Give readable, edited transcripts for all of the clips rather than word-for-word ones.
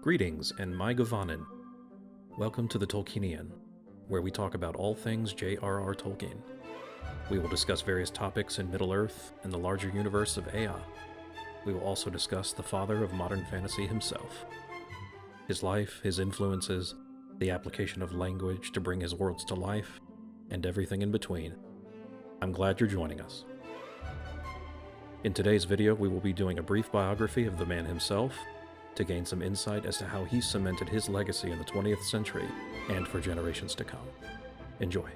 Greetings and my Gavanin. Welcome to the Tolkienian, where we talk about all things J.R.R. Tolkien. We will discuss various topics in Middle-earth and the larger universe of AI. We will also discuss the father of modern fantasy himself. His life, his influences, the application of language to bring his worlds to life, and everything in between. I'm glad you're joining us. In today's video, we will be doing a brief biography of the man himself to gain some insight as to how he cemented his legacy in the 20th century and for generations to come. Enjoy.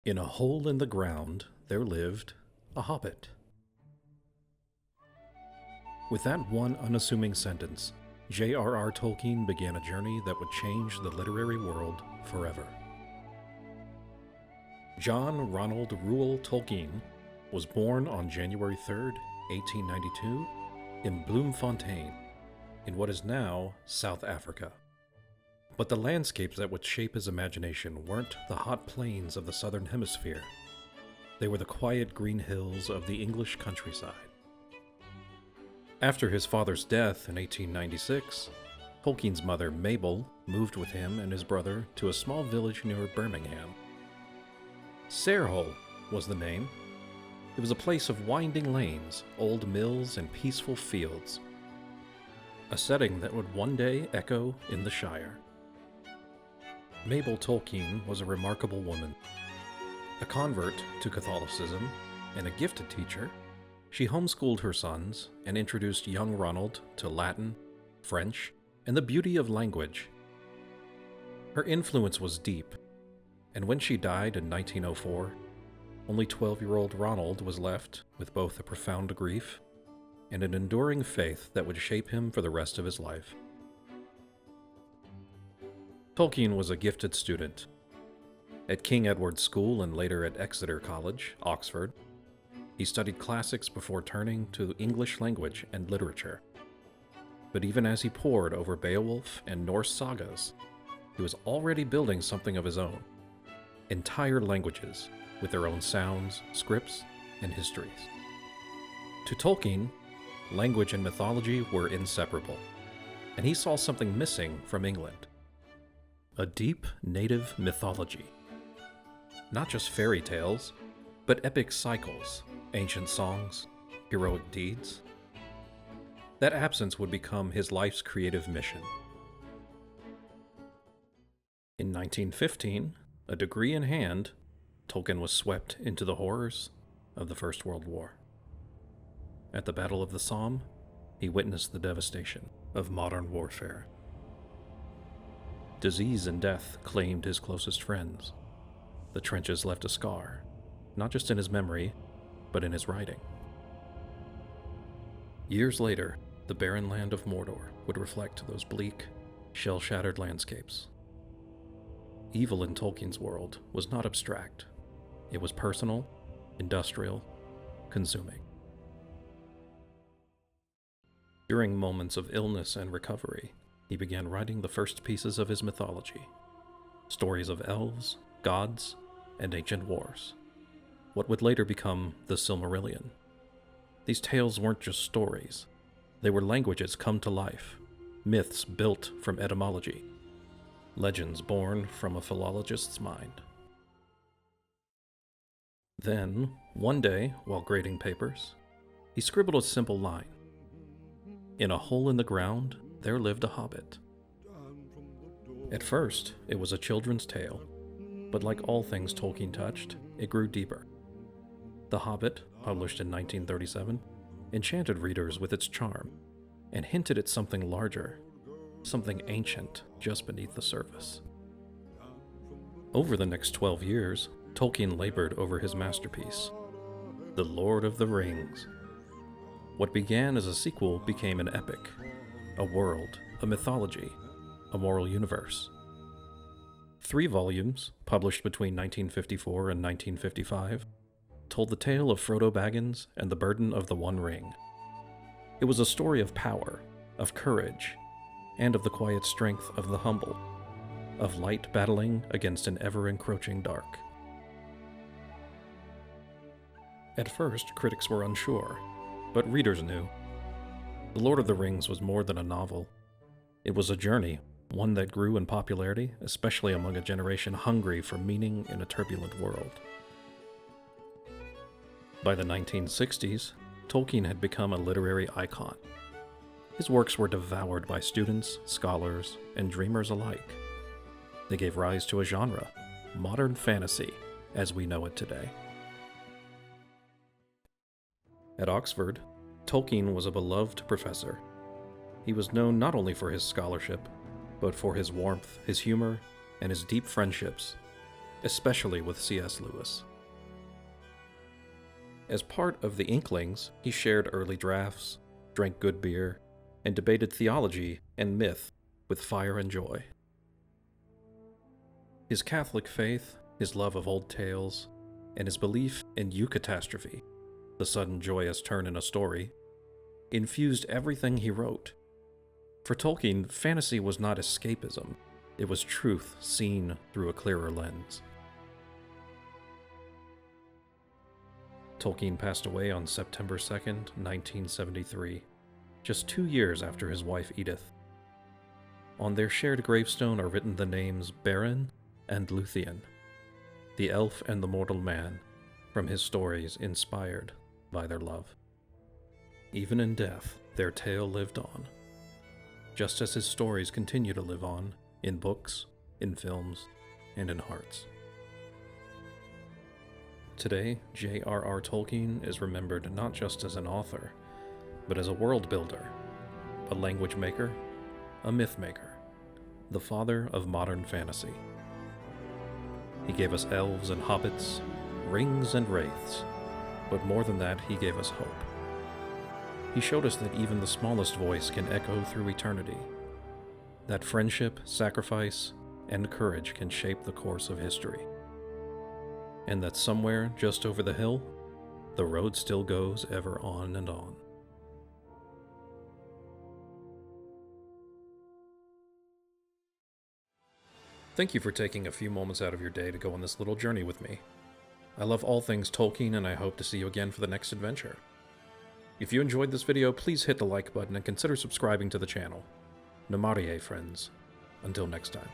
In a hole in the ground, there lived a hobbit. With that one unassuming sentence, J.R.R. Tolkien began a journey that would change the literary world forever. John Ronald Reuel Tolkien was born on January 3rd, 1892, in Bloemfontein, in what is now South Africa. But the landscapes that would shape his imagination weren't the hot plains of the southern hemisphere. They were the quiet green hills of the English countryside. After his father's death in 1896, Tolkien's mother, Mabel, moved with him and his brother to a small village near Birmingham. Sarehole was the name. It was a place of winding lanes, old mills, and peaceful fields. A setting that would one day echo in the Shire. Mabel Tolkien was a remarkable woman. A convert to Catholicism and a gifted teacher, she homeschooled her sons and introduced young Ronald to Latin, French, and the beauty of language. Her influence was deep, and when she died in 1904, only 12-year-old Ronald was left with both a profound grief and an enduring faith that would shape him for the rest of his life. Tolkien was a gifted student. At King Edward's School and later at Exeter College, Oxford, he studied classics before turning to English language and literature. But even as he pored over Beowulf and Norse sagas, he was already building something of his own. Entire languages, with their own sounds, scripts, and histories. To Tolkien, language and mythology were inseparable, and he saw something missing from England. A deep native mythology. Not just fairy tales, but epic cycles, ancient songs, heroic deeds. That absence would become his life's creative mission. In 1915, a degree in hand, Tolkien was swept into the horrors of the First World War. At the Battle of the Somme, he witnessed the devastation of modern warfare. Disease and death claimed his closest friends. The trenches left a scar, not just in his memory, but in his writing. Years later, the barren land of Mordor would reflect those bleak, shell-shattered landscapes. Evil in Tolkien's world was not abstract. It was personal, industrial, consuming. During moments of illness and recovery, he began writing the first pieces of his mythology. Stories of elves, gods, and ancient wars. What would later become the Silmarillion. These tales weren't just stories. They were languages come to life, myths built from etymology, legends born from a philologist's mind. Then, one day, while grading papers, he scribbled a simple line. In a hole in the ground, there lived a hobbit. At first, it was a children's tale, but like all things Tolkien touched, it grew deeper. The Hobbit, published in 1937, enchanted readers with its charm, and hinted at something larger, something ancient just beneath the surface. Over the next 12 years, Tolkien labored over his masterpiece, The Lord of the Rings. What began as a sequel became an epic, a world, a mythology, a moral universe. 3 volumes, published between 1954 and 1955, told the tale of Frodo Baggins and the burden of the One Ring. It was a story of power, of courage, and of the quiet strength of the humble, of light battling against an ever-encroaching dark. At first, critics were unsure, but readers knew. The Lord of the Rings was more than a novel. It was a journey, one that grew in popularity, especially among a generation hungry for meaning in a turbulent world. By the 1960s, Tolkien had become a literary icon. His works were devoured by students, scholars, and dreamers alike. They gave rise to a genre, modern fantasy, as we know it today. At Oxford, Tolkien was a beloved professor. He was known not only for his scholarship, but for his warmth, his humor, and his deep friendships, especially with C.S. Lewis. As part of the Inklings, he shared early drafts, drank good beer, and debated theology and myth with fire and joy. His Catholic faith, his love of old tales, and his belief in eucatastrophe, the sudden joyous turn in a story, infused everything he wrote. For Tolkien, fantasy was not escapism, it was truth seen through a clearer lens. Tolkien passed away on September 2nd, 1973, just 2 years after his wife Edith. On their shared gravestone are written the names Beren and Luthien, the elf and the mortal man, from his stories inspired by their love. Even in death, their tale lived on, just as his stories continue to live on in books, in films, and in hearts. Today, J.R.R. Tolkien is remembered not just as an author, but as a world builder, a language maker, a myth maker, the father of modern fantasy. He gave us elves and hobbits, rings and wraiths, but more than that, he gave us hope. He showed us that even the smallest voice can echo through eternity, that friendship, sacrifice, and courage can shape the course of history, and that somewhere just over the hill, the road still goes ever on and on. Thank you for taking a few moments out of your day to go on this little journey with me. I love all things Tolkien, and I hope to see you again for the next adventure. If you enjoyed this video, please hit the like button and consider subscribing to the channel. Namarie, friends. Until next time.